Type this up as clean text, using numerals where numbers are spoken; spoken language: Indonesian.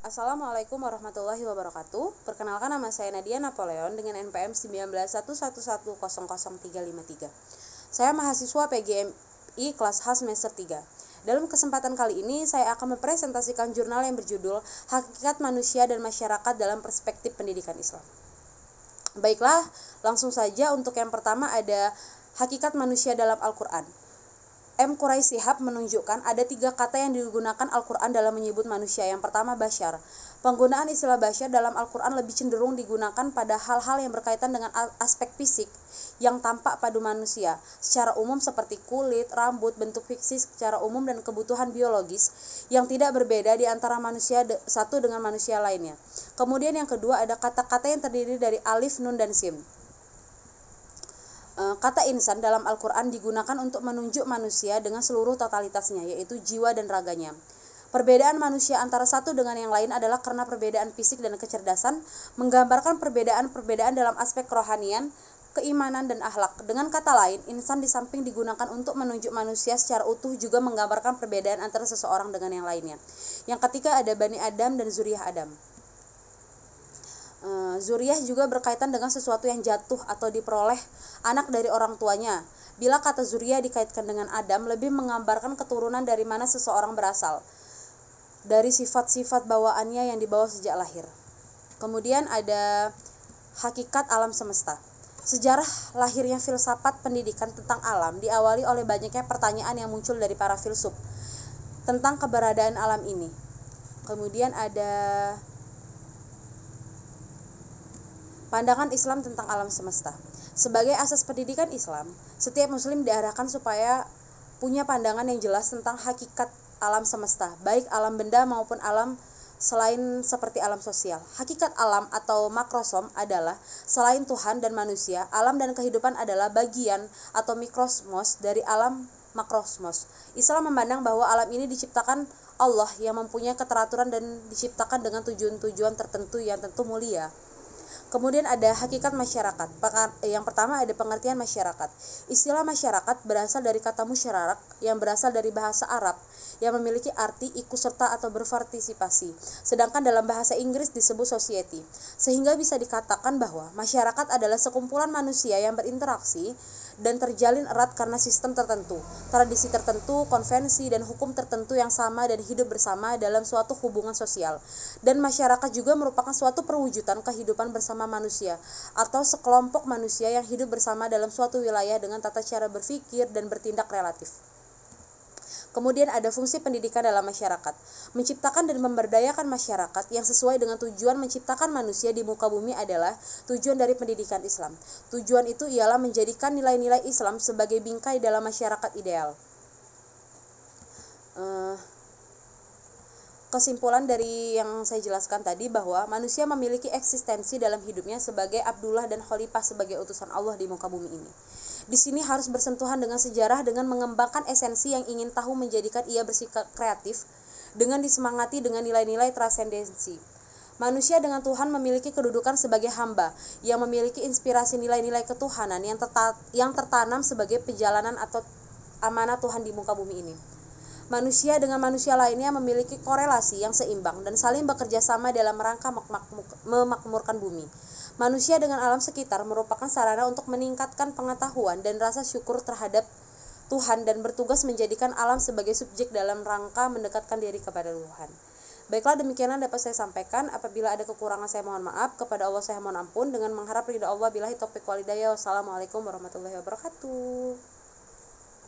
Assalamualaikum warahmatullahi wabarakatuh. Perkenalkan, nama saya Nadia Napoleon dengan NPM 191111000353. Saya mahasiswa PGMI kelas H semester 3. Dalam kesempatan kali ini saya akan mempresentasikan jurnal yang berjudul Hakikat Manusia dan Masyarakat dalam Perspektif Pendidikan Islam. Baiklah, langsung saja untuk yang pertama ada Hakikat Manusia dalam Al-Quran. M. Quraisy Shihab menunjukkan ada 3 kata yang digunakan Al-Quran dalam menyebut manusia. Yang pertama, bashar. Penggunaan istilah bashar dalam Al-Quran lebih cenderung digunakan pada hal-hal yang berkaitan dengan aspek fisik yang tampak pada manusia secara umum seperti kulit, rambut, bentuk fisik secara umum, dan kebutuhan biologis yang tidak berbeda di antara manusia satu dengan manusia lainnya. Kemudian yang kedua ada kata-kata yang terdiri dari alif, nun, dan sim. Kata insan dalam Al-Quran digunakan untuk menunjuk manusia dengan seluruh totalitasnya, yaitu jiwa dan raganya. Perbedaan manusia antara satu dengan yang lain adalah karena perbedaan fisik dan kecerdasan, menggambarkan perbedaan-perbedaan dalam aspek kerohanian, keimanan, dan akhlak. Dengan kata lain, insan di samping digunakan untuk menunjuk manusia secara utuh juga menggambarkan perbedaan antara seseorang dengan yang lainnya. Yang ketiga ada Bani Adam dan Zuriyah Adam. Zuriyah juga berkaitan dengan sesuatu yang jatuh atau diperoleh anak dari orang tuanya. Bila kata zuriyah dikaitkan dengan Adam, lebih menggambarkan keturunan dari mana seseorang berasal, dari sifat-sifat bawaannya yang dibawa sejak lahir. Kemudian ada hakikat alam semesta. Sejarah lahirnya filsafat pendidikan tentang alam diawali oleh banyaknya pertanyaan yang muncul dari para filsuf tentang keberadaan alam ini. Kemudian ada pandangan Islam tentang alam semesta. Sebagai asas pendidikan Islam, setiap muslim diarahkan supaya punya pandangan yang jelas tentang hakikat alam semesta, baik alam benda maupun alam selain seperti alam sosial. Hakikat alam atau makrosom adalah selain Tuhan dan manusia, alam dan kehidupan adalah bagian atau mikrosmos dari alam makrosmos. Islam memandang bahwa alam ini diciptakan Allah yang mempunyai keteraturan dan diciptakan dengan tujuan-tujuan tertentu yang tentu mulia. Kemudian ada hakikat masyarakat. Yang pertama ada pengertian masyarakat. Istilah masyarakat berasal dari kata musyarak yang berasal dari bahasa Arab yang memiliki arti ikut serta atau berpartisipasi. Sedangkan dalam bahasa Inggris disebut society. Sehingga bisa dikatakan bahwa masyarakat adalah sekumpulan manusia yang berinteraksi dan terjalin erat karena sistem tertentu, tradisi tertentu, konvensi, dan hukum tertentu yang sama dan hidup bersama dalam suatu hubungan sosial. Dan masyarakat juga merupakan suatu perwujudan kehidupan bersama manusia atau sekelompok manusia yang hidup bersama dalam suatu wilayah dengan tata cara berpikir dan bertindak relatif. Kemudian ada fungsi pendidikan dalam masyarakat. Menciptakan dan memberdayakan masyarakat yang sesuai dengan tujuan menciptakan manusia di muka bumi adalah tujuan dari pendidikan Islam. Tujuan itu ialah menjadikan nilai-nilai Islam sebagai bingkai dalam masyarakat ideal. Kesimpulan dari yang saya jelaskan tadi bahwa manusia memiliki eksistensi dalam hidupnya sebagai Abdullah dan Khalifah sebagai utusan Allah di muka bumi ini. Di sini harus bersentuhan dengan sejarah dengan mengembangkan esensi yang ingin tahu menjadikan ia bersikap kreatif dengan disemangati dengan nilai-nilai transendensi. Manusia dengan Tuhan memiliki kedudukan sebagai hamba yang memiliki inspirasi nilai-nilai ketuhanan yang tertanam sebagai perjalanan atau amanah Tuhan di muka bumi ini. Manusia dengan manusia lainnya memiliki korelasi yang seimbang dan saling bekerja sama dalam rangka memakmurkan bumi. Manusia dengan alam sekitar merupakan sarana untuk meningkatkan pengetahuan dan rasa syukur terhadap Tuhan dan bertugas menjadikan alam sebagai subjek dalam rangka mendekatkan diri kepada Tuhan. Baiklah, demikianlah dapat saya sampaikan. Apabila ada kekurangan saya mohon maaf, kepada Allah saya mohon ampun dengan mengharap ridha Allah. Billahi taufiq wal hidayah. Wassalamualaikum warahmatullahi wabarakatuh.